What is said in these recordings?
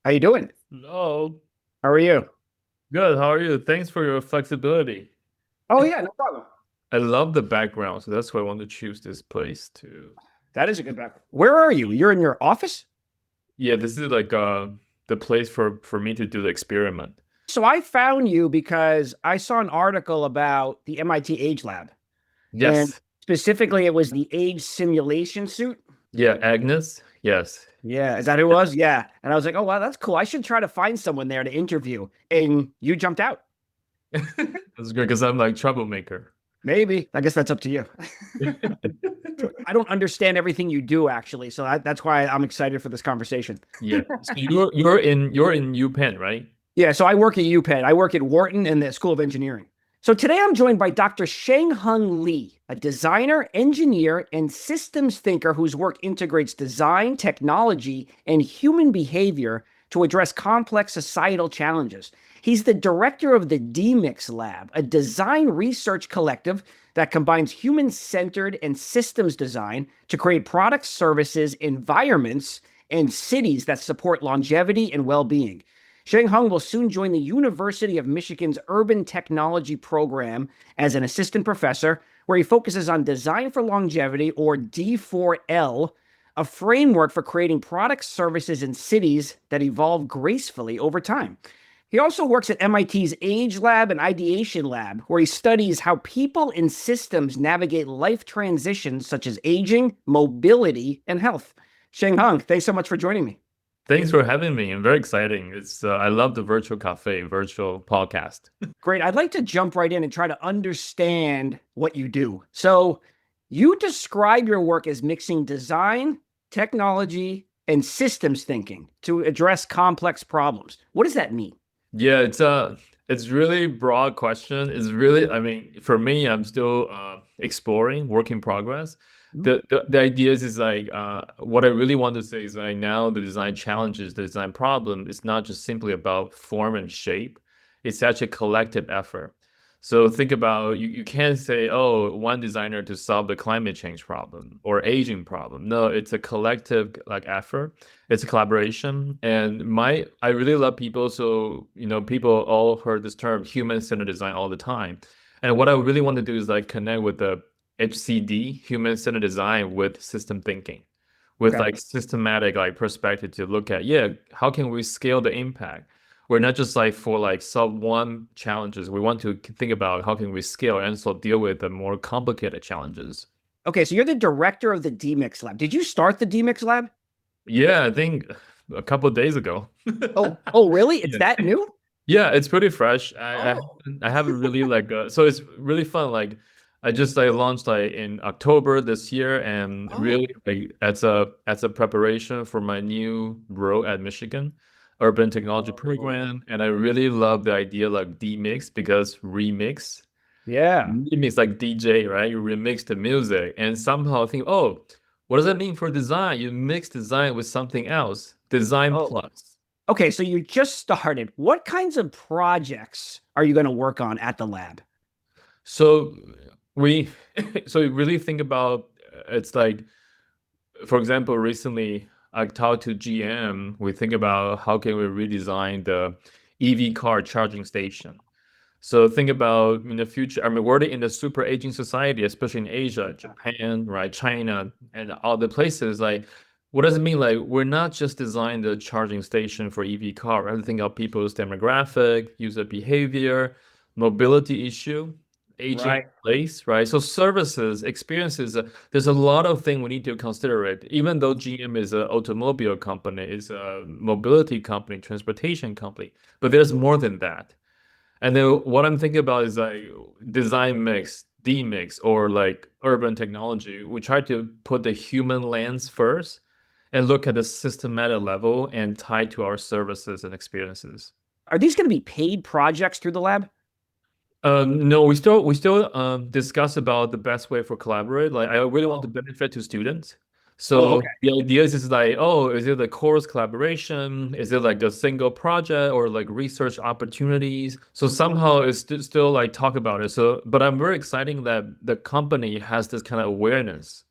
How you doing? Hello. How are you? Good. How are you? Thanks for your flexibility. Oh yeah, no problem. I love the background, so that's why I want to choose this place too. That is a good background. Where are you? You're in your office? Yeah, this is like the place for me to do the experiment. So I found you because I saw an article about the MIT AgeLab, and Yes. specifically it was the age simulation suit. Yeah, Agnes. Yes. Yeah, is that who it was? Yeah. And I was like, oh wow, that's cool. I should try to find someone there to interview. And you jumped out. That's good because I'm like troublemaker. Maybe. I guess that's up to you. I don't understand everything you do actually, so that's why I'm excited for this conversation. Yeah. So you're in UPenn, right? Yeah, so I work at UPenn. I work at Wharton in the School of Engineering. So today I'm joined by Dr. Sheng-Hung Lee, a designer, engineer, and systems thinker whose work integrates design, technology, and human behavior to address complex societal challenges. He's the director of the DMIX Lab, a design research collective that combines human-centered and systems design to create products, services, environments, and cities that support longevity and well-being. Sheng-Hung will soon join the University of Michigan's Urban Technology program as an assistant professor, where he focuses on design for longevity, or D4L, a framework for creating products, services, and cities that evolve gracefully over time. He also works at MIT's AgeLab and Ideation Lab, where he studies how people and systems navigate life transitions such as aging, mobility, and health. Sheng-Hung, thanks so much for joining me. Thanks for having me. And very exciting. It's I love the virtual cafe, virtual podcast. Great. I'd like to jump right in and try to understand what you do. So, you describe your work as mixing design, technology, and systems thinking to address complex problems. What does that mean? Yeah, it's really broad question. It's really, I mean, for me, I'm still exploring, work in progress. The ideas is like what I really want to say is like now the design challenges, the design problem is not just simply about form and shape. It's actually a collective effort. So think about you can't say, oh, one designer to solve the climate change problem or aging problem. No, it's a collective like effort. It's a collaboration. And I really love people. So, people all heard this term human-centered design all the time. And what I really want to do is like connect with the HCD, human-centered design, with system thinking, with Okay. like systematic like perspective to look at, yeah, how can we scale the impact? We're not just like for like solve one challenges. We want to think about how can we scale and so deal with the more complicated challenges. Okay, so you're the director of the DMIX Lab. Did you start the DMIX Lab? Yeah, I think a couple of days ago. Oh, really? It's Yeah. that new? Yeah, it's pretty fresh. Oh. I haven't really like so it's really fun. Like I just like launched like in October this year, and Oh. really like as a preparation for my new role at Michigan Urban Technology Oh. Program. And I really love the idea like demix because Yeah. remix like DJ, right? You remix the music and somehow think, oh, what does that mean for design? You mix design with something else. Design Oh. plus. Okay, so you just started. What kinds of projects are you going to work on at the lab? So we so you really think about it's like for example recently I talked to GM. We think about how can we redesign the EV car charging station. So think about in the future. I mean, we're already in the super aging society, especially in Asia, Japan, right, China, and other places. Like, what does it mean? Like, we're not just designing the charging station for EV car. Right? Think of people's demographic, user behavior, mobility issue, aging in Right. place, right? So services, experiences. There's a lot of things we need to consider it. Even though GM is an automobile company, it's a mobility company, transportation company, but there's more than that. And then what I'm thinking about is like design mix, D mix, or like urban technology. We try to put the human lens first and look at the systematic level and tie to our services and experiences. Are these going to be paid projects through the lab? No, we still discuss about the best way for collaborate. Like I really want to Oh. benefit to students. Oh, So okay. the idea is like, oh, is it a course collaboration? Is it like a single project or like research opportunities? So somehow it's still like talk about it. So, but I'm very excited that the company has this kind of awareness,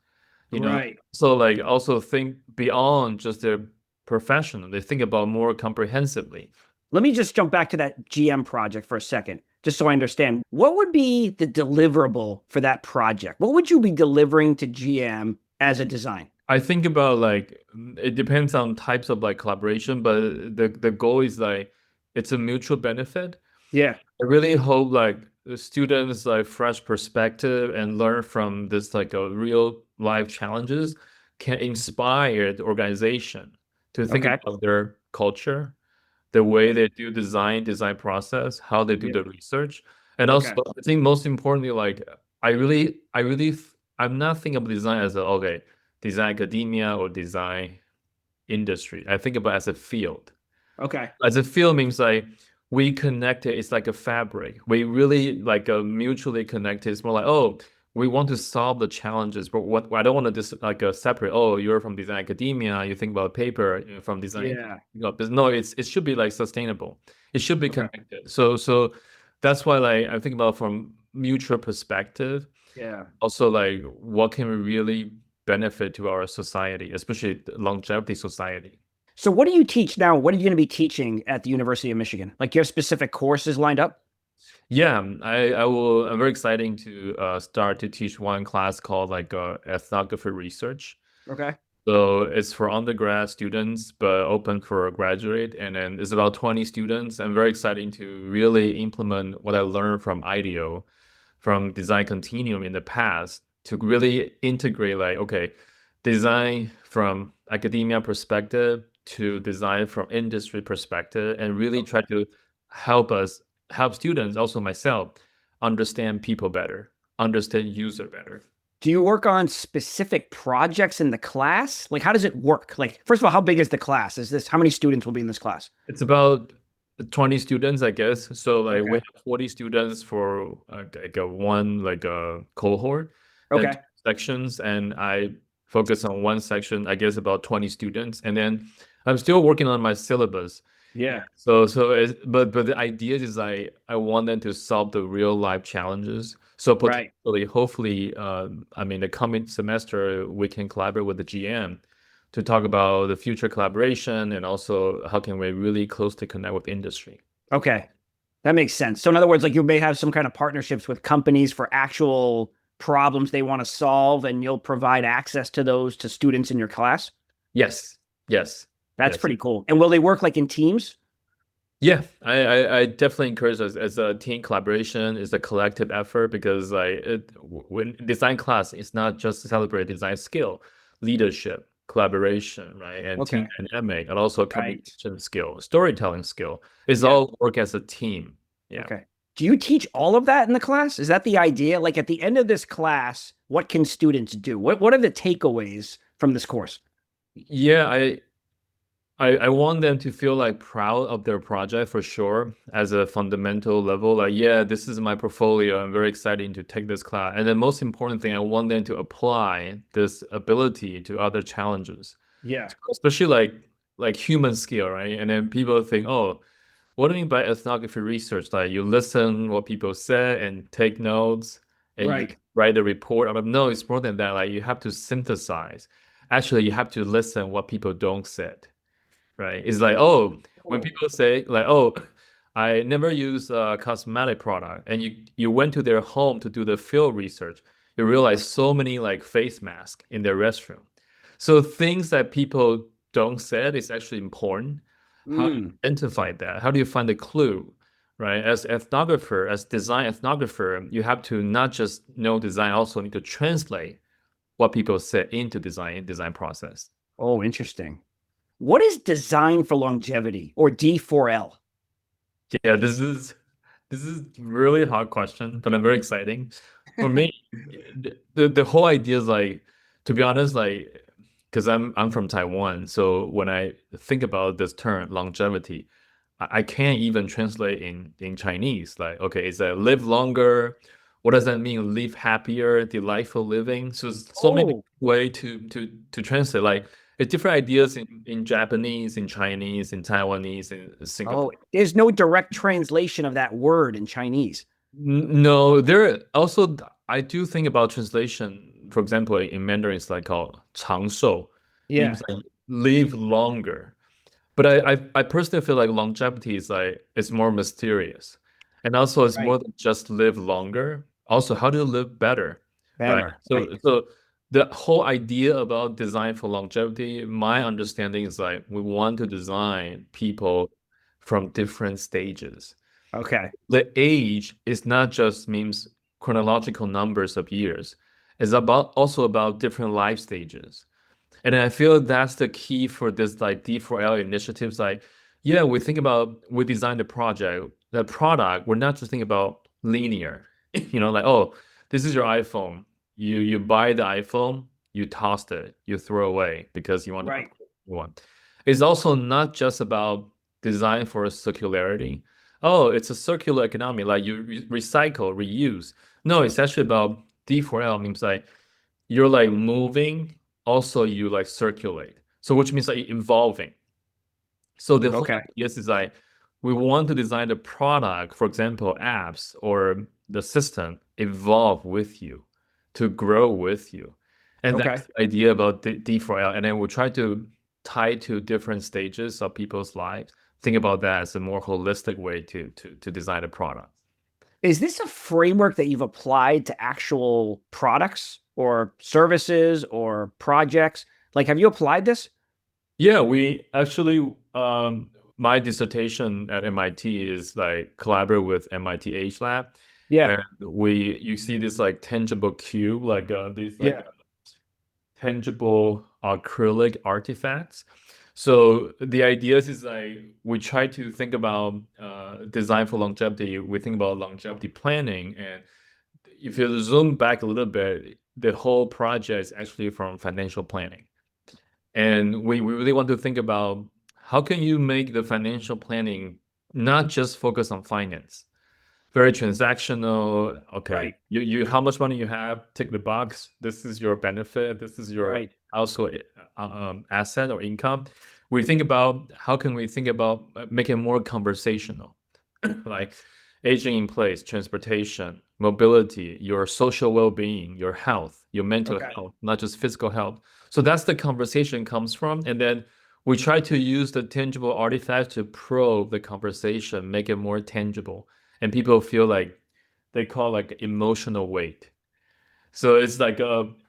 you know. Right. So like also think beyond just their professional. They think about more comprehensively. Let me just jump back to that GM project for a second, just so I understand. What would be the deliverable for that project? What would you be delivering to GM as a design? I think about like it depends on types of like collaboration, but the goal is like it's a mutual benefit. Yeah. I really hope like the students like fresh perspective and learn from this like a real life challenges can inspire the organization to think Okay. about their culture, the way they do design process, how they do Yeah. the research. And also Okay. I think most importantly, like I'm not thinking of design as a okay, design academia or design industry. I think about it as a field. Okay. As a field means like we connected, it's like a fabric. We really like mutually connected. It's more like, oh, we want to solve the challenges, but what I don't want to just like a separate, oh, you're from design academia, you think about a paper, you're from design, Yeah. no, it should be like sustainable. It should be Okay. connected. So that's why like I think about from mutual perspective, Yeah. also like what can we really benefit to our society, especially the longevity society. So what do you teach now? What are you going to be teaching at the University of Michigan? Like your specific courses lined up? Yeah, I will. I'm very exciting to start to teach one class called like ethnography research. Okay. So it's for undergrad students, but open for a graduate, and then it's about 20 students. I'm very exciting to really implement what I learned from IDEO, from design continuum in the past, to really integrate like okay, design from academia perspective to design from industry perspective, and really try to help us help students, also myself, understand people better, understand user better. Do you work on specific projects in the class? Like, how does it work? Like, first of all, how big is the class? Is this how many students will be in this class? It's about 20 students, I guess. So like we Okay. have 40 students for like a one like a cohort and Okay. two sections, and I focus on one section, I guess about 20 students, and then I'm still working on my syllabus. Yeah. But the idea is I want them to solve the real life challenges. So Right. potentially, hopefully, I mean, the coming semester we can collaborate with the GM to talk about the future collaboration and also how can we really closely connect with industry. Okay. That makes sense. So in other words, like you may have some kind of partnerships with companies for actual problems they want to solve, and you'll provide access to those to students in your class. Yes, yes, That's yes. pretty cool. And will they work like in teams? Yeah, I definitely encourage us as a team collaboration is a collective effort because when design class it's not just to celebrate design skill, leadership, collaboration, right, and team Okay. dynamic, and also Right. communication skill, storytelling skill. It's Yeah. all work as a team. Yeah. Okay. Do you teach all of that in the class? Is that the idea? Like at the end of this class, what can students do? What are the takeaways from this course? Yeah, I want them to feel like proud of their project for sure as a fundamental level. Like, yeah, this is my portfolio. I'm very excited to take this class. And the most important thing, I want them to apply this ability to other challenges, Yeah. especially like human skill, right? And then people think, oh, what do you mean by ethnography research? Like you listen what people say and take notes and you Right. write a report out of no, it's more than that. Like you have to synthesize. Actually, you have to listen what people don't say, right? It's like, oh, when Oh. people say like, oh, I never use a cosmetic product, and you went to their home to do the field research, you realize so many like face masks in their restroom. So things that people don't say is actually important. How do you Mm. identify that? How do you find the clue? Right? As ethnographer, as design ethnographer, you have to not just know design, also need to translate what people say into design process. Oh, interesting. What is design for longevity or D4L? Yeah, this is really hard question, but I'm very exciting. For me, the whole idea is like, to be honest, like, because I'm from Taiwan, so when I think about this term longevity, I can't even translate in Chinese. Like, okay, is that live longer? What does that mean? Live happier, delightful living. So many Oh, way to translate. Like, it's different ideas in Japanese, in Chinese, in Taiwanese, in oh, Singapore. there's no direct translation of that word in Chinese. No, there also I do think about translation. For example, in Mandarin, it's like called 长寿, Yeah. means like live longer. But I personally feel like longevity is like it's more mysterious. And also it's more Right. than just live longer. Also, how to live better, right? Better. Right. So the whole idea about design for longevity, my understanding is like we want to design people from different stages. Okay. The age is not just means chronological numbers of years. It's about also about different life stages. And I feel that's the key for this like D4L initiatives. Like, yeah, we design the product, we're not just thinking about linear, like, oh, this is your iPhone. You buy the iPhone, you toss it, you throw away because you want to Right. one. It's also not just about design for circularity. Oh, it's a circular economy, like you recycle, reuse. No, it's actually about D4L means like you're like moving, also you like circulate. So which means like evolving. So the whole Okay. idea is like we want to design the product, for example, apps or the system evolve with you to grow with you. And that's Okay. the idea about D4L. And then we'll try to tie to different stages of people's lives. Think about that as a more holistic way to design a product. Is this a framework that you've applied to actual products or services or projects? Like, have you applied this? Yeah, we actually, my dissertation at MIT is like collaborate with MIT AgeLab, Yeah. and you see this like tangible cube, like these like Yeah. tangible acrylic artifacts. So the idea is like we try to think about design for longevity. We think about longevity planning, and if you zoom back a little bit, the whole project is actually from financial planning. And we really want to think about how can you make the financial planning not just focus on finance, very transactional. Okay, Right. you how much money you have, tick the box. This is your benefit. This is your Right. also asset or income. We think about how can we think about making it more conversational, like aging in place, transportation, mobility, your social well-being, your health, your mental Okay. health, not just physical health. So that's the conversation comes from. And then we try to use the tangible artifact to probe the conversation, make it more tangible. And people feel like they call like emotional weight. So it's like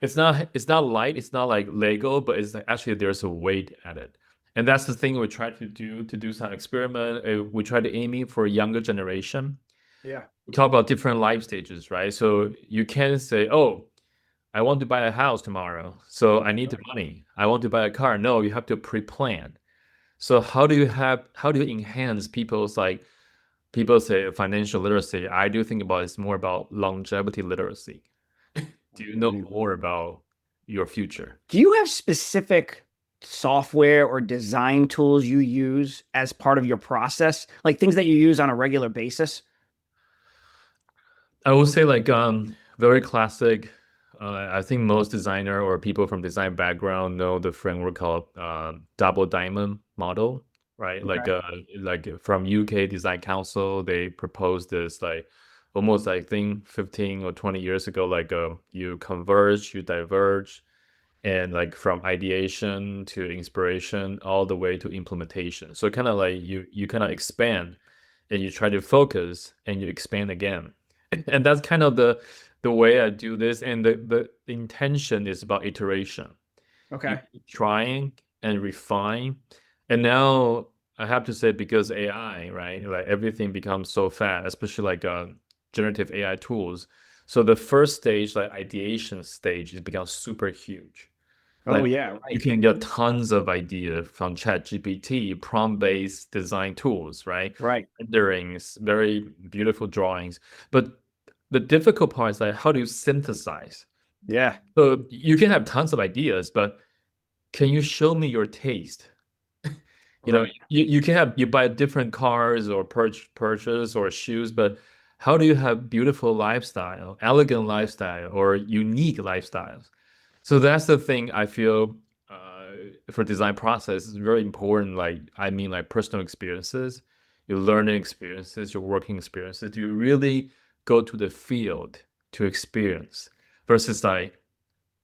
it's not light, it's not like Lego, but it's like actually there's a weight at it. And that's the thing we try to do some experiment. We try to aim it for a younger generation. Yeah. We talk about different life stages, right? So you can say, oh, I want to buy a house tomorrow, so I need the Right. money. I want to buy a car. No, you have to pre-plan. So how do you enhance people's like people say financial literacy? I do think about it's more about longevity literacy. Do you know more about your future? Do you have specific software or design tools you use as part of your process, like things that you use on a regular basis? I would say like very classic. I think most designer or people from design background know the framework called double diamond model, right? Okay. Like from UK Design Council, they proposed this like almost I think 15 or 20 years ago, like you converge, you diverge, and like from ideation to inspiration all the way to implementation. So kind of like you kind of expand and you try to focus and you expand again. And that's kind of the way I do this. And the intention is about iteration. You Okay. keep trying and refine. And now I have to say because AI, right? Like everything becomes so fast, especially like generative AI tools. So the first stage, like ideation stage, is becomes super huge. Oh Like yeah, you right. can get tons of ideas from ChatGPT, prompt-based design tools, right? Right. Renderings, very beautiful drawings. But the difficult part is like how do you synthesize? Yeah. So you can have tons of ideas, but can you show me your taste? Right. You can have you buy different cars or purchase or shoes, but how do you have beautiful lifestyle, elegant lifestyle, or unique lifestyles? So that's the thing I feel for design process is very important. Like I mean, like personal experiences, your learning experiences, your working experiences. Do you really go to the field to experience versus like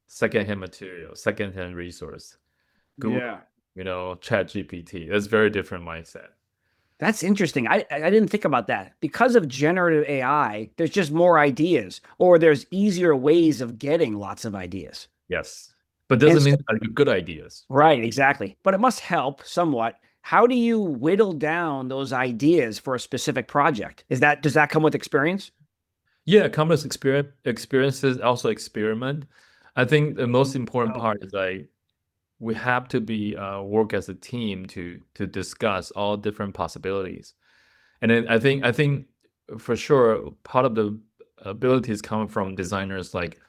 secondhand material, secondhand resource? Google Yeah. ChatGPT. It's very different mindset. That's interesting. I didn't think about that. Because of generative AI, there's just more ideas, or there's easier ways of getting lots of ideas. Yes. But And doesn't so, mean they're good ideas. right, exactly. But it must help somewhat. How do you whittle down those ideas for a specific project? Does that come with experience? Yeah, complex experiences also experiment. I think the most important Oh, part is like we have to be work as a team to discuss all different possibilities. And then I think for sure part of the abilities come from designers like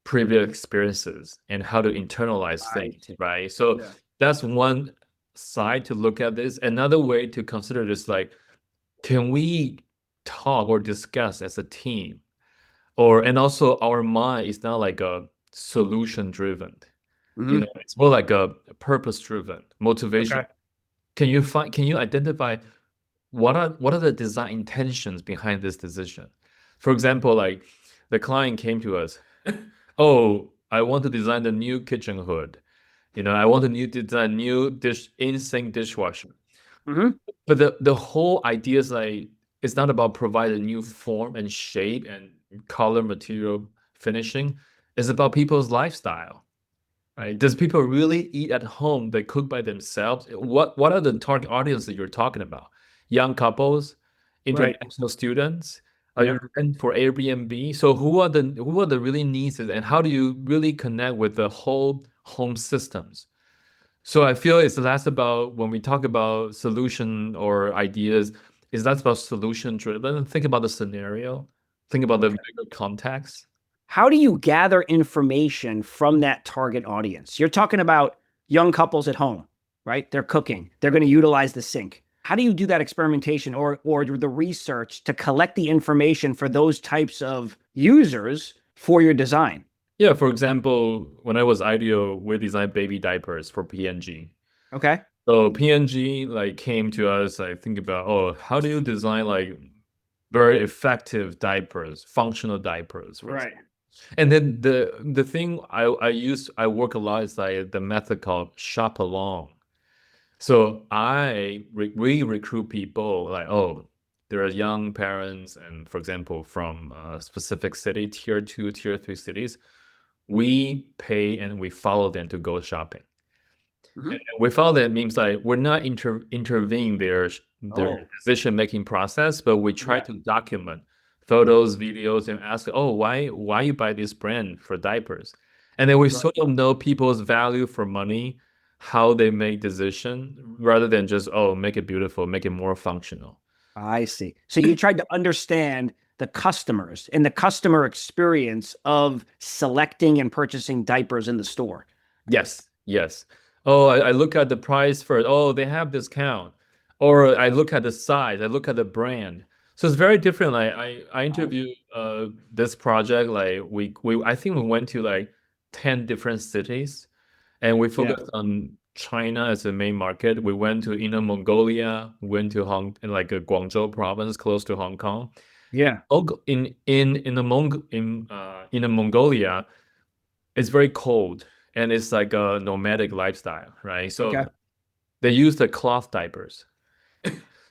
previous experiences and how to internalize I things, see. right? So Yeah. that's one side to look at this. Another way to consider this like, can we talk or discuss as a team? Or and also our mind is not like a solution driven. Hmm. It's more like a purpose driven motivation. Okay. Can you identify what are the design intentions behind this decision? For example, like the client came to us, oh, I want to design the new kitchen hood. I want to design new in-sink dishwasher. Hmm. But the whole idea is like it's not about providing new form and shape and color, material, finishing. It's about people's lifestyle, right? Does people really eat at home? They cook by themselves? What are the target audience that you're talking about? Young couples, Right. international students? Are you Yep. rent for Airbnb? So who are the really needs and how do you really connect with the whole home systems? So I feel it's less about when we talk about solution or ideas, it's less about solution driven. Think about the scenario, think about the Okay. bigger context. How do you gather information from that target audience? You're talking about young couples at home, right? They're cooking. They're going to utilize the sink. How do you do that experimentation or the research to collect the information for those types of users for your design? Yeah, for example, when I was IDEO, we designed baby diapers for PNG. Okay. So PNG like came to us, I think about, oh, how do you design like very effective diapers, functional diapers, for example. Right. And then the thing I work a lot is like the method called shop along. So we recruit people like, oh, there are young parents, and for example, from a specific city, tier two, tier three cities, we pay and we follow them to go shopping. Hmm. And we follow them means like we're not intervening their Oh, decision making process, but we try yeah. to document photos, videos, and ask, oh, why you buy this brand for diapers? And then we Right. sort of know people's value for money, how they make decision, rather than just, oh, make it beautiful, make it more functional. I see. So you tried to understand the customers and the customer experience of selecting and purchasing diapers in the store. Yes, yes. Oh, I look at the price first. Oh, they have discount. Or I look at the size, I look at the brand. So it's very different. Like I Oh, interviewed this project, like we I think we went to like 10 different cities and we yeah. focused on China as the main market. We went to Inner Mongolia, went to in like a Guangzhou province close to Hong Kong. Yeah. In the Mongolia, it's very cold and it's like a nomadic lifestyle, right? So Okay. they use the cloth diapers.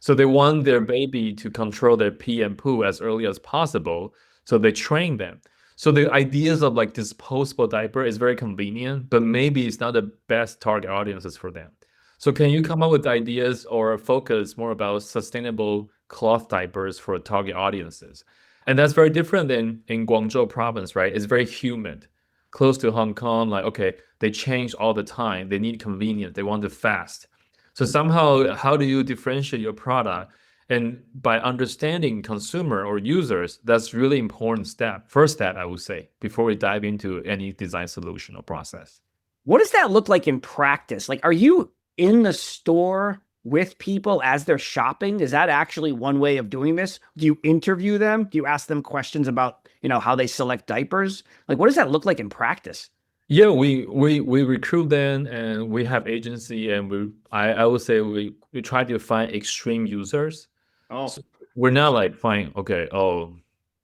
So they want their baby to control their pee and poo as early as possible. So they train them. So the ideas of like disposable diaper is very convenient, but maybe it's not the best target audiences for them. So can you come up with ideas or focus more about sustainable cloth diapers for target audiences? And that's very different than in Guangzhou province, right? It's very humid, close to Hong Kong. Like, okay, they change all the time. They need convenience. They want to fast. So somehow, how do you differentiate your product? And by understanding consumer or users, that's really important step. First step, I would say, before we dive into any design solution or process. What does that look like in practice? Like, are you in the store with people as they're shopping? Is that actually one way of doing this? Do you interview them? Do you ask them questions about, how they select diapers? Like, what does that look like in practice? Yeah, we recruit them and we have agency and I would say we try to find extreme users. Oh, So we're not like find okay, oh,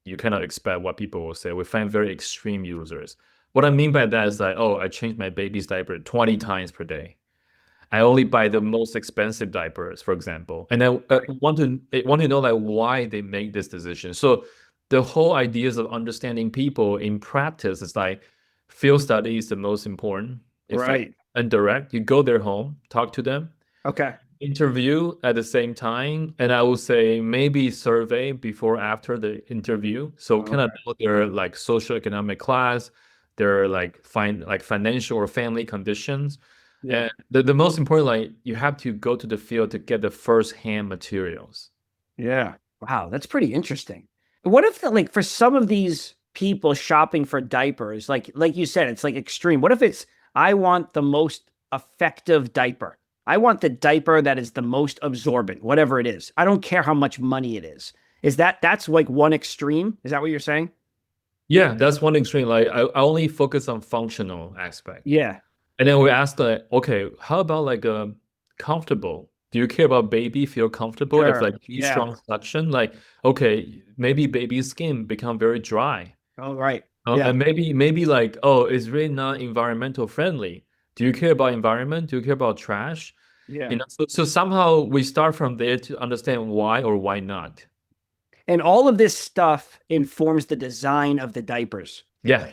you cannot expect what people will say. We find very extreme users. What I mean by that is like, oh, I change my baby's diaper 20 times per day. I only buy the most expensive diapers, for example. And I want to know like why they make this decision. So the whole ideas of understanding people in practice is like field study is the most important. It's like Right. indirect. You go their home, talk to them, Okay. interview at the same time, and I would say maybe survey before after the interview. So kind of Okay. know their like socioeconomic class, their like financial or family conditions. Yeah. And the most important, like you have to go to the field to get the first hand materials. Yeah. Wow, that's pretty interesting. What if like for some of these people shopping for diapers, like you said, it's like extreme. What if it's I want the most effective diaper. I want the diaper that is the most absorbent, whatever it is. I don't care how much money it is. Is that's like one extreme? Is that what you're saying? Yeah, that's one extreme. Like I only focus on functional aspect. Yeah. And then we asked like, okay, how about like comfortable? Do you care about baby feel comfortable if Sure. like too Yeah. strong suction? Like, okay, maybe baby's skin become very dry. Oh, right. Yeah. And maybe like, oh, it's really not environmental friendly. Do you care about environment? Do you care about trash? Yeah. You know, so somehow we start from there to understand why or why not. And all of this stuff informs the design of the diapers. Yeah.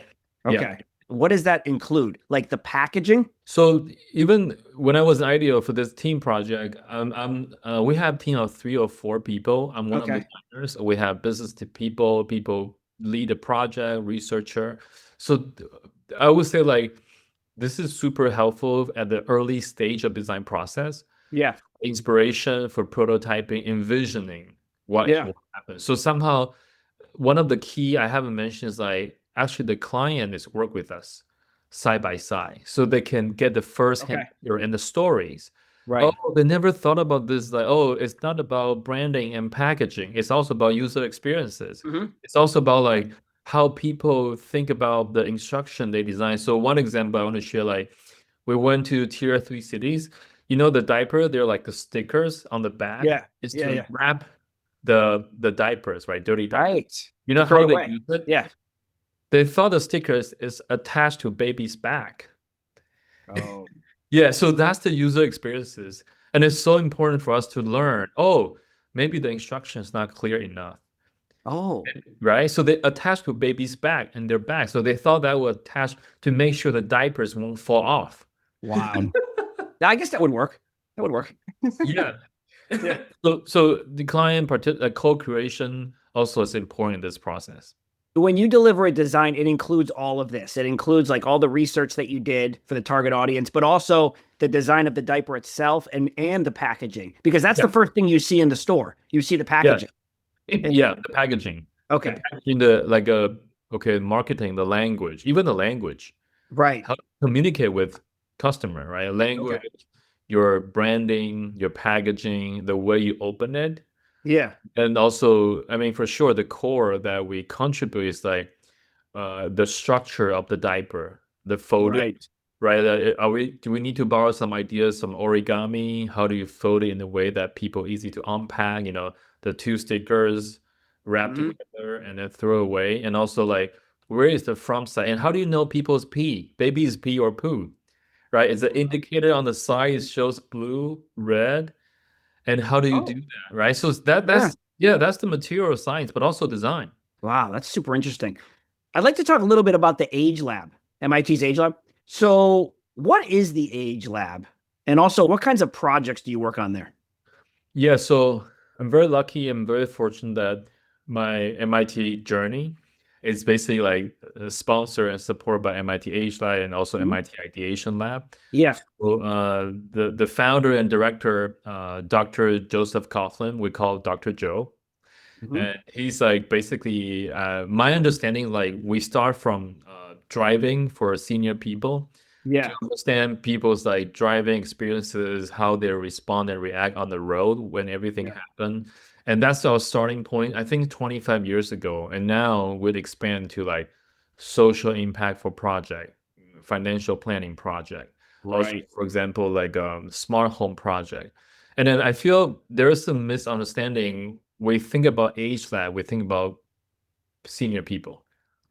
Yeah. Okay. What does that include? Like the packaging? So even when I was ideal for this team project, we have a team of 3 or 4 people. I'm one of the Okay. designers. We have business to people lead a project, researcher. So I would say like this is super helpful at the early stage of design process, Yeah. inspiration for prototyping, envisioning what Yeah. will happen. So somehow one of the key I haven't mentioned is like actually the client is work with us side by side so they can get the first hand Okay. material and the stories. Oh, Right. they never thought about this. Like, oh, it's not about branding and packaging. It's also about user experiences. Hmm. It's also about like how people think about the instruction they design. So one example I want to share, like we went to tier 3 cities. You know, the diaper, they're like the stickers on the back Yeah. is Yeah. to Yeah. wrap the diapers, right? Dirty diapers. Right. You To know throw how it they away. use it? Yeah. They thought the stickers is attached to baby's back. Oh. Yeah, so that's the user experiences. And it's so important for us to learn, oh, maybe the instruction is not clear enough, Oh. right? So they attach to baby's back and their back. So they thought that would attach to make sure the diapers won't fall off. Wow. I guess that would work. That would work. Yeah. Yeah. So the co-creation also is important in this process. When you deliver a design, it includes all of this. It includes like all the research that you did for the target audience, but also the design of the diaper itself and the packaging, because that's the Yeah. first thing you see in the store. You see the Yeah. packaging. And, Yeah, the packaging. The okay. packaging, the like okay, marketing, the language, even the language, Right. how to communicate with customer, right? Okay. Language, your branding, your packaging, the way you open it. Yeah. And also, I mean, for sure, the core that we contribute is like the structure of the diaper, the folding, Right. right? Do we need to borrow some ideas, some origami? How do you fold it in a way that people easy to unpack? You know, the two stickers wrap Hmm. together and then throw away. And also like, where is the front side? And how do you know people's pee? Baby's pee or poo, right? Is the indicator on the side it shows blue, red, and how do you do Oh, that, right? So that yeah. that's yeah, that's the material science, but also design. Wow. That's super interesting. I'd like to talk a little bit about the Age Lab, MIT's Age Lab. So, what is the Age Lab? And also, what kinds of projects do you work on there? Yeah, so I'm very lucky and very fortunate that my MIT journey is basically like sponsored and supported by MIT AgeLab and also Mhm. MIT Ideation Lab. Yeah. So the founder and director, Dr. Joseph Coughlin, we call Dr. Joe. Hmm. And he's like basically my understanding, like we start from driving for senior people to Yeah. understand people's like driving experiences, how they respond and react on the road when everything Yeah. happened. And that's our starting point, I think 25 years ago. And now we'd expand to like social impact for project, financial planning project. Also, Right. for example, like smart home project. And then I feel there is some misunderstanding. We think about age lab, we think about senior people,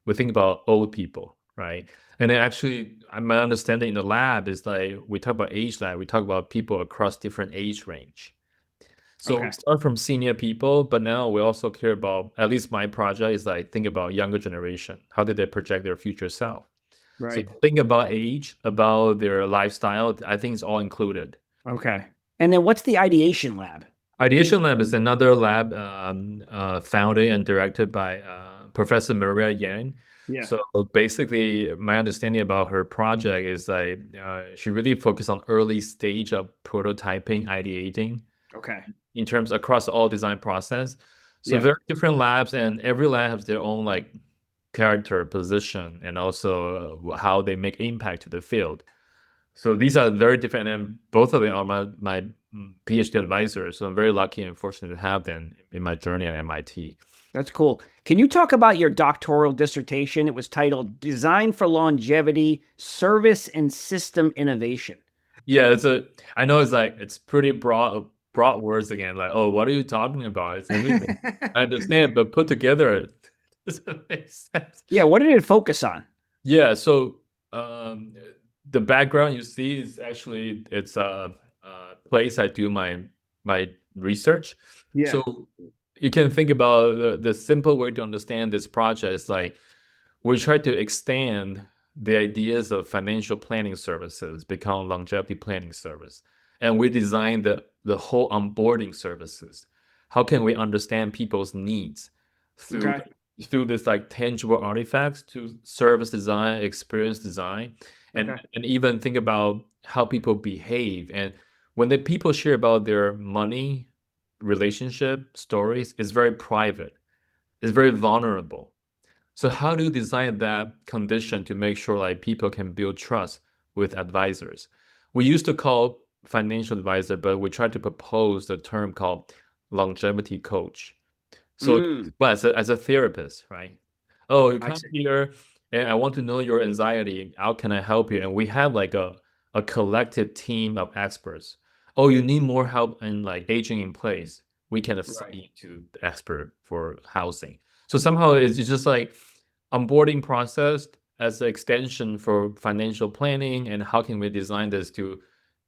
we think about old people. right? And then actually, my understanding in the lab is like we talk about age lab, we talk about people across different age range. So we Okay. start from senior people, but now we also care about, at least my project is like think about younger generation. How did they project their future self? So Right. think about age, about their lifestyle. I think it's all included. Okay. And then what's the ideation lab? Ideation Lab is another lab founded and directed by Professor Maria Yang. Yeah. So basically, my understanding about her project is like she really focused on early stage of prototyping, ideating Okay. in terms across all design process. So Yeah. very different labs, and every lab has their own like character, position, and also how they make impact to the field. So these are very different, and both of them are my PhD advisors. So I'm very lucky and fortunate to have them in my journey at MIT. That's cool. Can you talk about your doctoral dissertation? It was titled Design for Longevity, Service and System Innovation. Yeah, I know it's like it's pretty broad words again. Like, oh, what are you talking about? It's everything. I understand, but put together, it doesn't make sense. Yeah, what did it focus on? Yeah, so um, the background you see is actually it's a place I do my research. Yeah. So you can think about the simple way to understand this project is like we try to extend the ideas of financial planning services become longevity planning service, and we design the whole onboarding services. How can we understand people's needs through Okay. through this like tangible artifacts to service design, experience design, Okay. and even think about how people behave. And when the people share about their money relationship stories, it's very private, it's very vulnerable. So how do you design that condition to make sure like people can build trust with advisors? We used to call financial advisor, but we tried to propose the term called longevity coach. So, Mm, well, as a therapist, right? Oh, you I come see. here and I want to know your anxiety. How can I help you? And we have like a collective team of experts. Oh, you need more help in like aging in place. We can assign Right. you to the expert for housing. So somehow it's just like onboarding process as an extension for financial planning and how can we design this to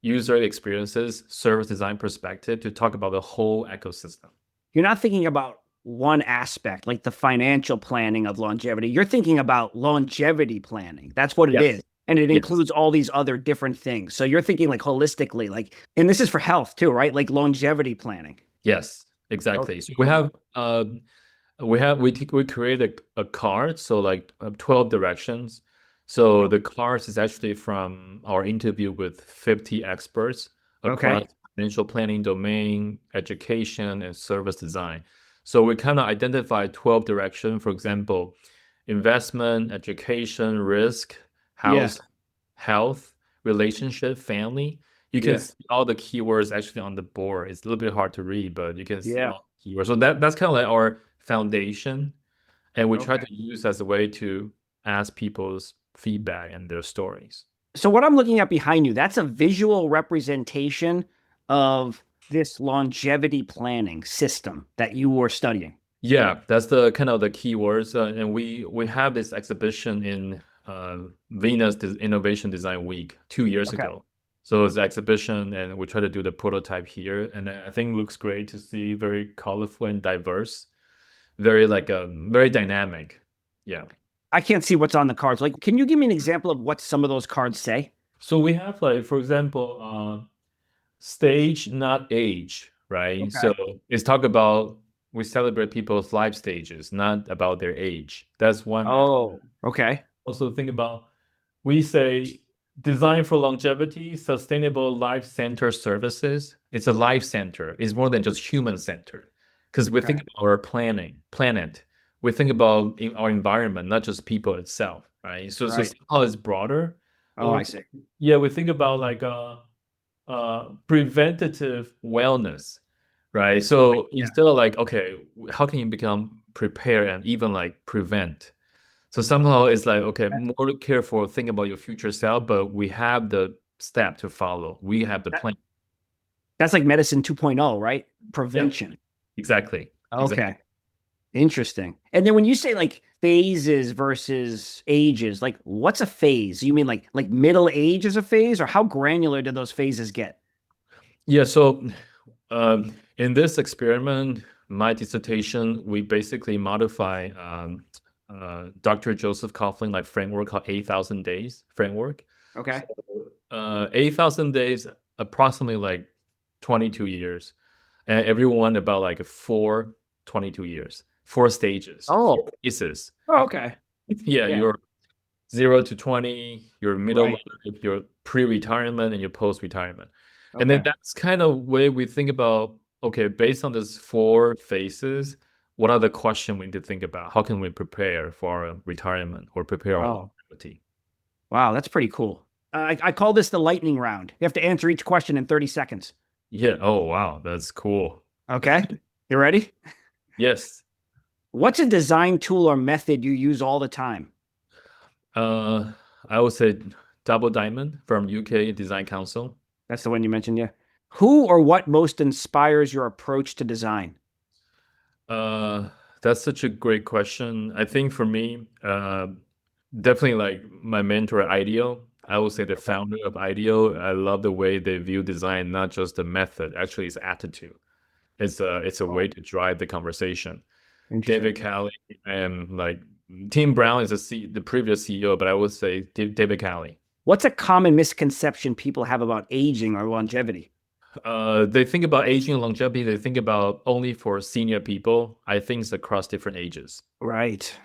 user experiences, service design perspective to talk about the whole ecosystem. You're not thinking about one aspect, like the financial planning of longevity. You're thinking about longevity planning. That's what it Yes. is. And it Yes. includes all these other different things. So you're thinking like holistically, like, and this is for health too, right? Like longevity planning. Yes, Okay, exactly. So cool. we create a card, so like 12 directions. So the cards is actually from our interview with 50 experts across Okay. financial planning domain, education, and service design. So we kind of identify 12 direction, for example, investment, education, risk, Yeah. house, health, relationship, family. You can Yeah. see all the keywords actually on the board. It's a little bit hard to read, but you can see Yeah. all the keywords. So that's kind of like our foundation, and we try Okay. to use as a way to ask people's feedback and their stories. So what I'm looking at behind you, that's a visual representation of this longevity planning system that you were studying. Yeah, that's the kind of the keywords, and we have this exhibition in Venus Innovation Design Week 2 years Okay. ago. So it's an exhibition, and we try to do the prototype here, and I think it looks great to see, very colorful and diverse, very like very dynamic. Yeah. I can't see what's on the cards. Like, can you give me an example of what some of those cards say? So we have like, for example, stage, not age, right? So Okay. it's talk about we celebrate people's life stages, not about their age. That's one. Oh, okay. Also think about we say design for longevity, sustainable life center services. It's a life center. It's more than just human centered because we Okay. think about our planet. We think about our environment, not just people itself, right? So Right. somehow it's broader. Oh, Or I see. yeah, we think about like preventative wellness, right? So Yeah. instead of like, okay, how can you become prepared and even like prevent? So somehow it's like, okay, That, more careful, think about your future self, but we have the step to follow. We have the that- plan. that's like medicine 2.0, right? Yeah, Prevention. exactly. Exactly. Okay. Interesting. And then when you say like phases versus ages, like what's a phase? You mean like middle age is a phase, or how granular do those phases get? Yeah, so in this experiment, my dissertation, we basically modify Dr. Joseph Coughlin like framework called 8,000 days framework. So Okay. 8,000 days, approximately like 22 years, and everyone about like 22 years, 4 stages, four Oh, phases. oh, okay. Yeah, Yeah. you're 0 to 20, your middle Right. life, your pre-retirement, and your post-retirement. And then Okay. that's kind of way we think about, okay, based on these 4 phases, what are the questions we need to think about? How can we prepare for our retirement or prepare our Oh, longevity? wow. That's pretty cool. I call this the lightning round. You have to answer each question in 30 seconds. Yeah. Oh, wow. That's cool. Okay. You ready? Yes. What's a design tool or method you use all the time? Uh, I would say Double Diamond from UK Design Council. That's the one you mentioned, yeah. Who or what most inspires your approach to design? Uh, that's such a great question. I think for me, definitely like my mentor, IDEO. I would say the Okay. founder of IDEO. I love the way they view design, not just the method. Actually, it's attitude. It's a way Oh, to drive the conversation. interesting. David Cali and like Tim Brown is the previous CEO, but I would say David Cali. What's a common misconception people have about aging or longevity? They think about aging and longevity. They think about only for senior people. I think it's across different ages. Right.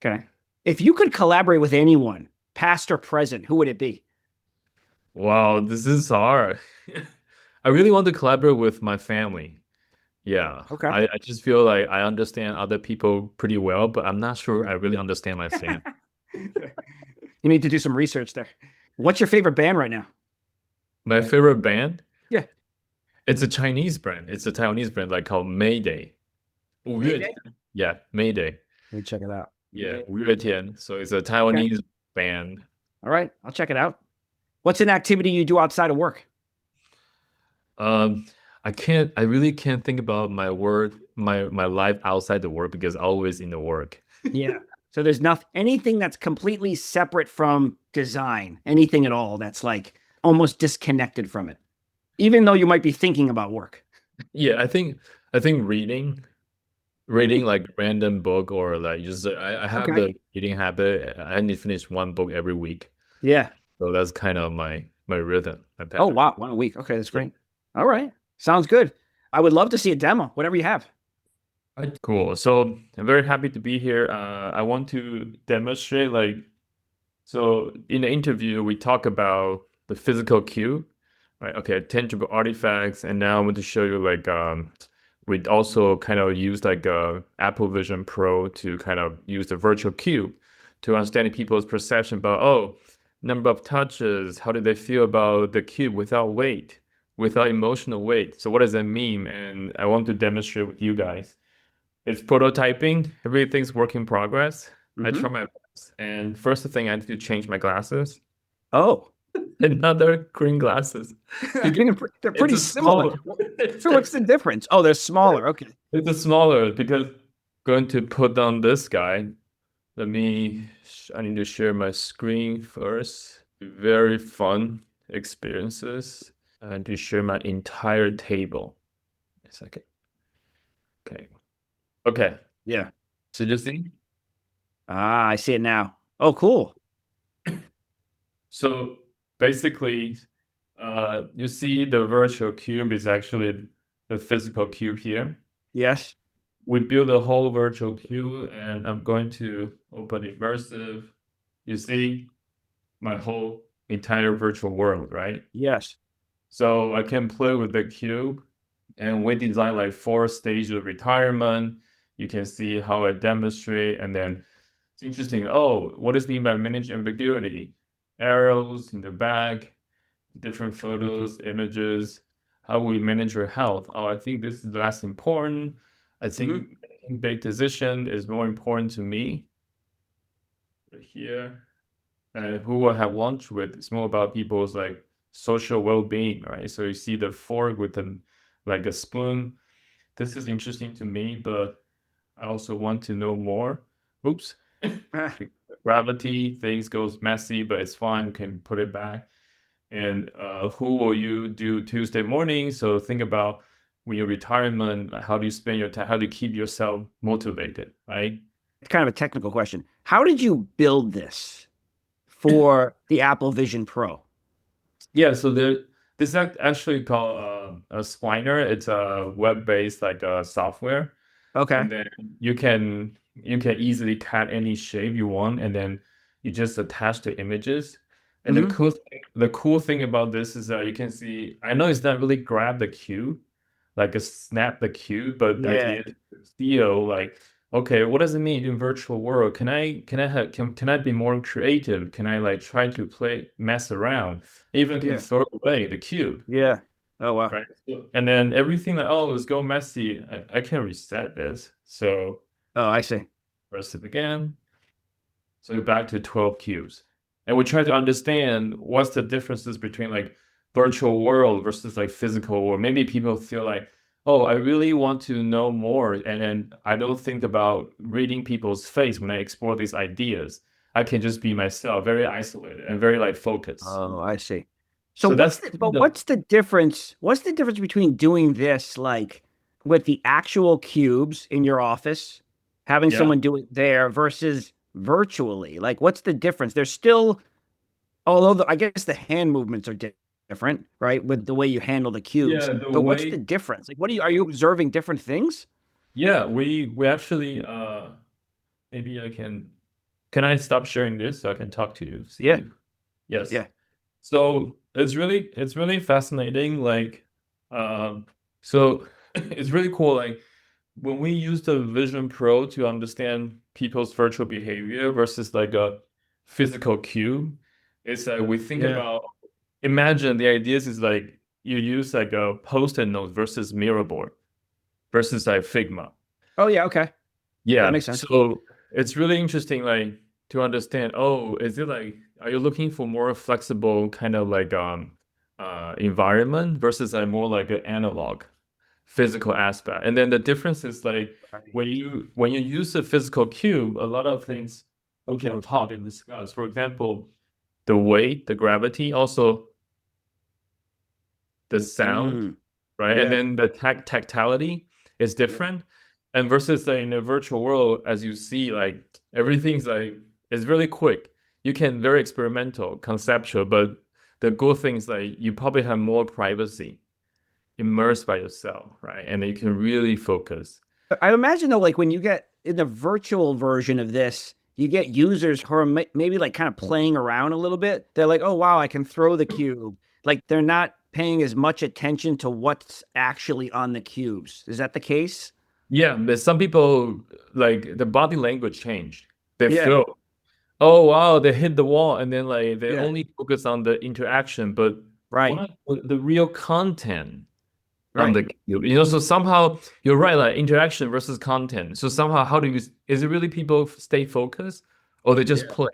Okay. If you could collaborate with anyone, past or present, who would it be? Wow, this is hard. I really want to collaborate with my family. Yeah, Okay. I just feel like I understand other people pretty well, but I'm not sure I really understand my family. You need to do some research there. What's your favorite band right now? My favorite band, Yeah. it's a Chinese brand. It's a Taiwanese brand like called Mayday. 五月天. Mayday. Yeah, Mayday. Let me check it out. Yeah, May- 五月天. So it's a Okay. Taiwanese band. All right. I'll check it out. What's an activity you do outside of work? Um, I really can't think about my work, my life outside the work because always in the work. Yeah. So there's nothing, anything that's completely separate from design, anything at all that's like almost disconnected from it, even though you might be thinking about work. Yeah, I think reading like random book or like just I have Okay. the reading habit. I need to finish one book every week. Yeah. So that's kind of my rhythm, my Oh, pattern. wow. 1 a week. Okay. That's Yeah. great. All right. Sounds good. I would love to see a demo, whatever you have. Cool. So I'm very happy to be here. I want to demonstrate like so in the interview we talk about the physical cue, right? Okay, tangible artifacts, and now I want to show you like we also kind of use like Apple Vision Pro to kind of use the virtual cube to understand people's perception about number of touches, how do they feel about the cube without weight, without emotional weight. So what does that mean? And I want to demonstrate with you guys. It's prototyping. Everything's work in progress. I try Hmm. my best. And first thing I need to change my glasses. Oh, Another green glasses. I Because mean, they're it's pretty a similar. small So what's the difference? Oh, they're smaller. Okay. it's a smaller because going to put on this guy. I need to share my screen first. Very fun experiences. And to share my entire table. A second. Okay. Okay. Yeah. So you see? Ah, I see it now. Oh, cool. So basically, you see the virtual cube is actually the physical cube here. Yes. We build a whole virtual cube, and I'm going to open immersive. You see my whole entire virtual world, right? Yes. So I can play with the cube, and we design like 4 stages of retirement. You can see how I demonstrate, and then it's interesting. Oh, what is mean by manage ambiguity? Arrows in the back, different photos, images, how we manage your health. Oh, I think this is less important. I Hmm. think making big decision is more important to me. Right here, and who I have lunch with, it's more about people's like social well-being, right? So you see the fork with an like a spoon. This is interesting to me, but I also want to know more. Oops. Ah, Gravity, things goes messy, but it's fine. You can put it back. And who will you do Tuesday morning? So think about when your retirement, how do you spend your time? How do you keep yourself motivated, right? it's kind of a technical question. How did you build this for the Apple Vision Pro? Yeah, so this is actually called a Spiner. It's a web-based like software, Okay. and then you can easily cut any shape you want, and then you just attach the images. And Hmm. the cool thing about this is that you can see. I know it's not really grab the cube, like a snap the cube, but the Yeah. idea is to feel like, okay, what does it mean in virtual world? Can I be more creative? Can I like try to mess around? Even can Yeah. throw away the cube, Yeah. Oh wow. right? And then everything like, oh, let's go messy. I can reset this. So Oh, I see. press it again. So you're back to 12 cubes. And we try to understand what's the differences between like virtual world versus like physical world. Maybe people feel like, oh, I really want to know more. And then I don't think about reading people's face when I explore these ideas. I can just be myself, very isolated and very like focused. Oh, I see. So So that's what's the difference? What's the difference between doing this like with the actual cubes in your office, having yeah. someone do it there versus virtually? Like what's the difference? There's still, although I guess the hand movements are different, right? With the way you handle the cubes. Yeah, the But what's the way difference? Like are you observing different things? yeah, we actually maybe can I stop sharing this so I can talk to you? See Yeah. you. Yes. Yeah. So it's really fascinating. Like, so it's really cool. Like when we use the Vision Pro to understand people's virtual behavior versus like a physical cue, it's like we think Yeah. about. Imagine the ideas is like you use like a post-it note versus mirror board versus like Figma. Oh yeah, okay. That Yeah, makes sense. so it's really interesting, like to understand. Oh, is it like are you looking for more flexible kind of like environment versus a more like an analog physical aspect? And then the difference is like Right. when you use a physical cube, a lot of things we can talk and discuss. For example, the weight, the gravity, also the sound, Mm, right? And yeah. then the tactility is Yeah. different. And versus like in a virtual world, as you see, like everything's like it's really quick. You can very experimental, conceptual, but the good thing is like you probably have more privacy, immersed by yourself, right? And you can really focus. I imagine though, like when you get in the virtual version of this, you get users who are maybe like kind of playing around a little bit. They're like, oh, wow, I can throw the cube. Like they're not paying as much attention to what's actually on the cubes. Is that the case? Yeah, but some people like the body language changed. They Yeah. feel, oh wow, they hit the wall, and then like they Yeah. only focus on the interaction, but Right. what the real content on Right. the cube? So somehow you're right, like interaction versus content. So somehow, how do you? Is it really people stay focused, or they just Yeah. play?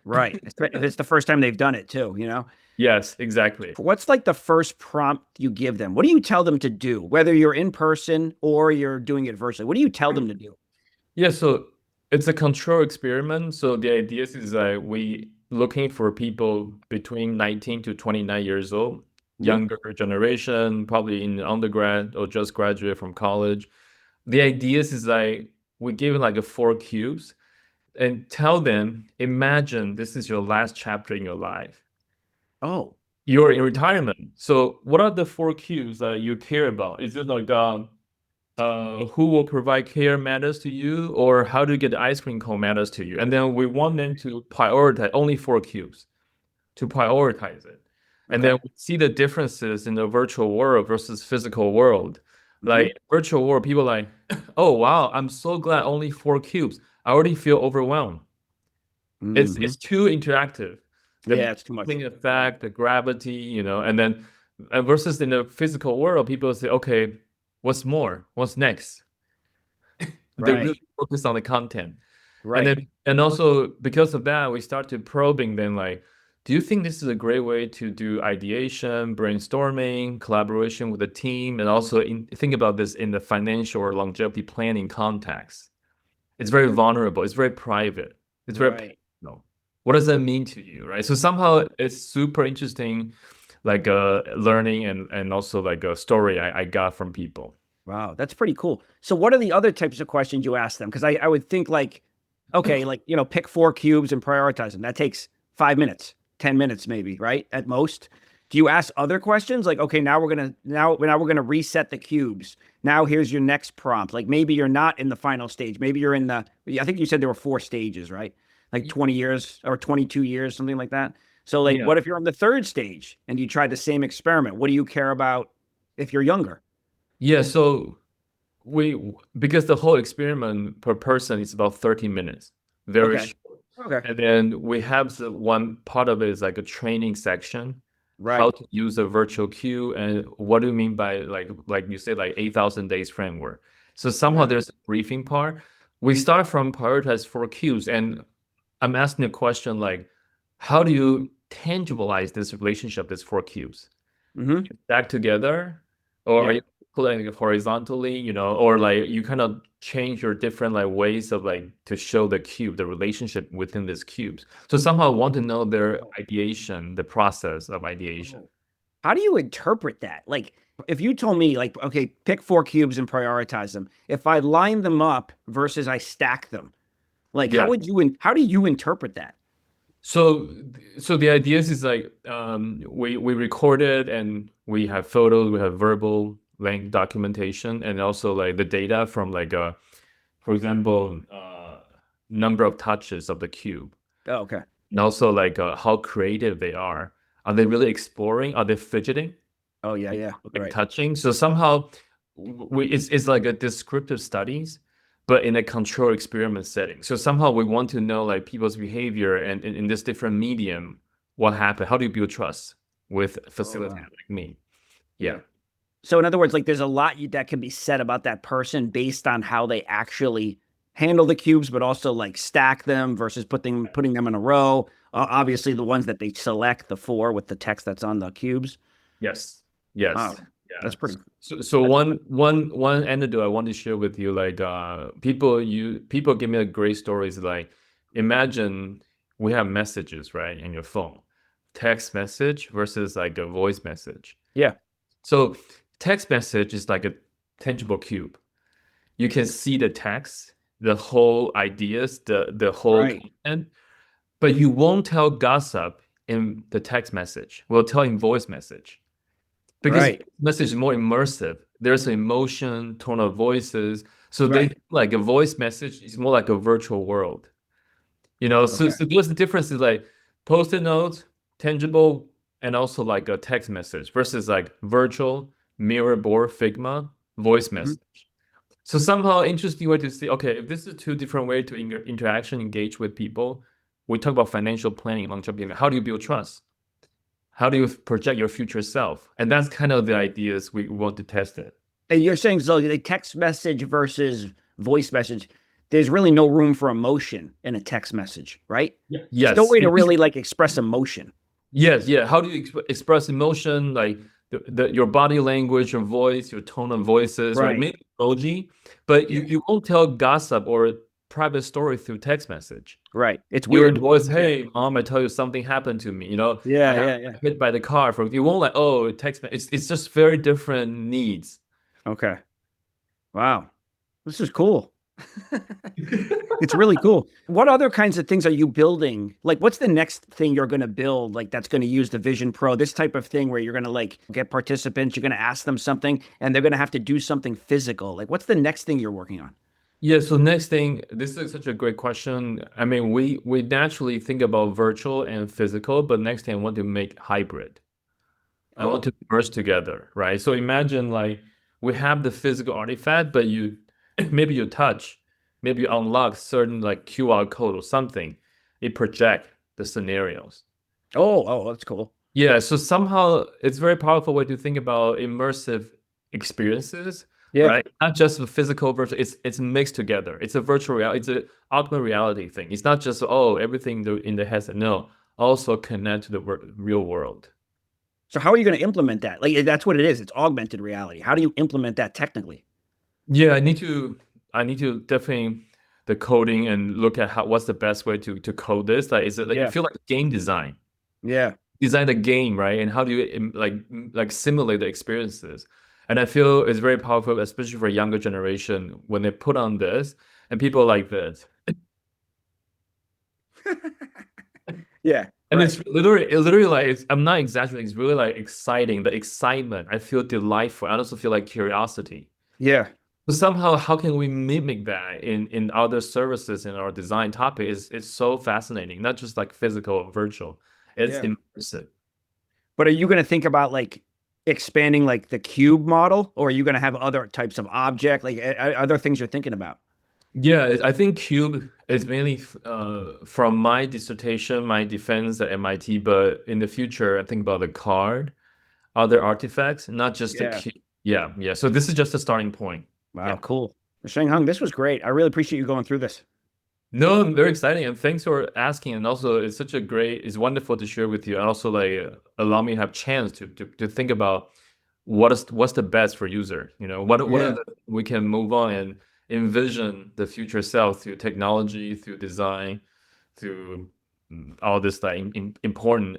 Right. If it's the first time they've done it too, you know? Yes, exactly. What's like the first prompt you give them? What do you tell them to do? Whether you're in person or you're doing it virtually, what do you tell them to do? Yeah, so it's a control experiment. So the idea is that we looking for people between 19 to 29 years old, Mhm. younger generation, probably in undergrad or just graduate from college. The idea is like we give like a four cubes and tell them, imagine this is your last chapter in your life. Oh, You're in retirement. So what are the four cues that you care about? Is it like who will provide care matters to you, or how to get the ice cream cone matters to you? And then we want them to prioritize only four cubes to prioritize it. And then okay. we see the differences in the virtual world versus physical world. Hmm. Like virtual world, people like, oh wow, I'm so glad only four cubes. I already feel overwhelmed. It's Hmm. it's too interactive. The Yeah, it's too much. thing effect, the gravity, and then versus in the physical world, people say, okay, what's more? What's next? They Right. really focus on the content. And Right. then and also because of that, we start to probing them like, Do you think this is a great way to do ideation, brainstorming, collaboration with a team, and also think about this in the financial or longevity planning context? It's very vulnerable. It's very private. It's very Right. personal. What does that mean to you, right? So somehow it's super interesting, like learning and also like a story I got from people. Wow, that's pretty cool. So what are the other types of questions you ask them? Because I would think like, okay, like, pick four cubes and prioritize them. That takes 5 minutes, 10 minutes maybe, right? At most. Do you ask other questions? Like, okay, now we're gonna reset the cubes. Now here's your next prompt. Like maybe you're not in the final stage. Maybe you're in I think you said there were four stages, right? Like 20 years or 22 years, something like that. So like Yeah. what if you're on the third stage and you try the same experiment? What do you care about if you're younger? Yeah, so we because the whole experiment per person is about 30 minutes, very Okay. short. Okay. And then we have the one part of it is like a training section, how Right. to use a virtual queue and what do you mean by like you say like 8,000 days framework. So somehow Okay. there's a briefing part. We start from prioritize four queues and I'm asking a question like, how do you tangibilize this relationship, these four cubes? Mm-hmm. Stack together, or are Yeah. you putting it horizontally, or like you kind of change your different like ways of like to show the cube, the relationship within these cubes. So somehow I want to know their Oh, ideation, the process of ideation. oh. How do you interpret that? Like, if you told me, like, okay, pick four cubes and prioritize them. If I line them up versus I stack them, like, Yeah. how do you interpret that? So, so the idea is like we record it and we have photos, we have verbal length documentation, and also like the data from like for example, number of touches of the cube, Oh, okay. and also like how creative they are. Are they really exploring? Are they fidgeting? Oh, yeah, yeah. Like Right. touching? So somehow it's like a descriptive studies, but in a control experiment setting. So somehow we want to know like people's behavior and in this different medium, what happened? How do you build trust with a Oh, facilitator wow. like me? Yeah. Yeah. So, in other words, like, there's a lot that can be said about that person based on how they actually handle the cubes, but also like stack them versus putting them in a row. Obviously, the ones that they select, the four with the text that's on the cubes. Yes. Wow, Yes. Yeah. that's pretty. So That's one anecdote I want to share with you, like people give me a great stories like imagine we have messages, right, in your phone. Text message versus like a voice message. yeah. So text message is like a tangible cube. You can see the text, the whole ideas, the whole Right. content, but you won't tell gossip in the text message. We'll tell in voice message because Right. message is more immersive. There's emotion, tone of voices. So they Right. think like a voice message is more like a virtual world. So, Okay. so there's the difference is like post-it notes, tangible, and also like a text message versus like virtual, mirror board, Figma, voice Mhm. message. So somehow interesting way to see, okay, if this is two different way to interaction, engage with people, we talk about financial planning, longevity. How do you build trust? How do you project your future self? And that's kind of the ideas we want to test it. And you're saying so the text message versus voice message, there's really no room for emotion in a text message, right? Yeah. There's no Yes. way to really like express emotion. Yes. Yeah. How do you express emotion? Like your body language, your voice, your tone of voices, right? Right. Maybe emoji, but Yeah. you won't tell gossip or private story through text message. Right. It's Your weird. voice, hey, mom, I tell you something happened to me. I Yeah, got yeah, yeah. hit by the car. You won't like, oh, text me. It's just very different needs. Okay. Wow. This is cool. It's really cool. What other kinds of things are you building? Like, what's the next thing you're going to build? Like, that's going to use the Vision Pro, this type of thing where you're going to like get participants, you're going to ask them something, and they're going to have to do something physical. Like, what's the next thing you're working on? Yeah, so next thing, this is such a great question. I mean, we naturally think about virtual and physical, but next thing I want to make hybrid. I want Oh, to merge together, right? So imagine like we have the physical artifact, but you maybe you touch, maybe you unlock certain like QR code or something. It project the scenarios. that's cool. Yeah, so somehow it's very powerful way to think about immersive experiences, Yeah. right? Not just the physical virtual, it's mixed together. It's a virtual reality, it's an augmented reality thing. It's not just oh everything in the headset. No, also connect to the real world. So how are you going to implement that? Like that's what it is. It's augmented reality. How do you implement that technically? Yeah, I need to definitely the coding and look at what's the best way to code this. Like, is it like you Yeah. feel like game design, Yeah. design the game, right? And how do you like simulate the experiences? And I feel it's very powerful, especially for a younger generation when they put on this and people like this. Yeah. And Right. it's literally like I'm not exaggerating. It's really like exciting. The excitement. I feel delightful. I also feel like curiosity. Yeah. But somehow, how can we mimic that in other services in our design topic? It's so fascinating. Not just like physical or virtual. It's Yeah. immersive. But are you going to think about like expanding like the cube model, or are you going to have other types of object, like other things you're thinking about? Yeah, I think cube is mainly from my dissertation, my defense at MIT. But in the future, I think about the card, other artifacts, not just the Yeah. cube. Yeah, yeah. So this is just a starting point. Wow. Yeah. Cool. Sheng-Hung, this was great. I really appreciate you going through this. No, I'm very exciting, and thanks for asking. And also, it's wonderful to share with you, and also like allow me to have chance to think about what's the best for user. You know, what are Yeah. the we can move on and envision the future self through technology, through design, through all this like important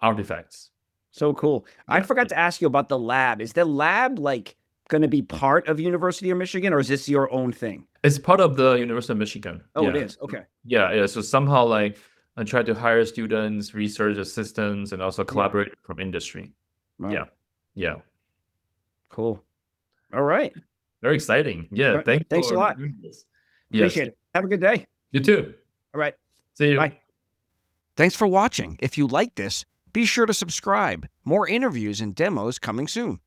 artifacts. So cool. I Yeah, forgot to ask you about the lab. Is the lab like going to be part of University of Michigan, or is this your own thing? it's part of the University of Michigan. Oh, it Yeah, is. Okay. yeah, yeah. So somehow like I try to hire students, research assistants, and also Yeah. collaborate from industry. Wow. Yeah. Yeah. Cool. All right. Very exciting. Yeah. Thanks Thanks a for lot. doing this. Yes. Appreciate it. Have a good day. You too. All right. See you. Bye. Thanks for watching. If you like this, be sure to subscribe. More interviews and demos coming soon.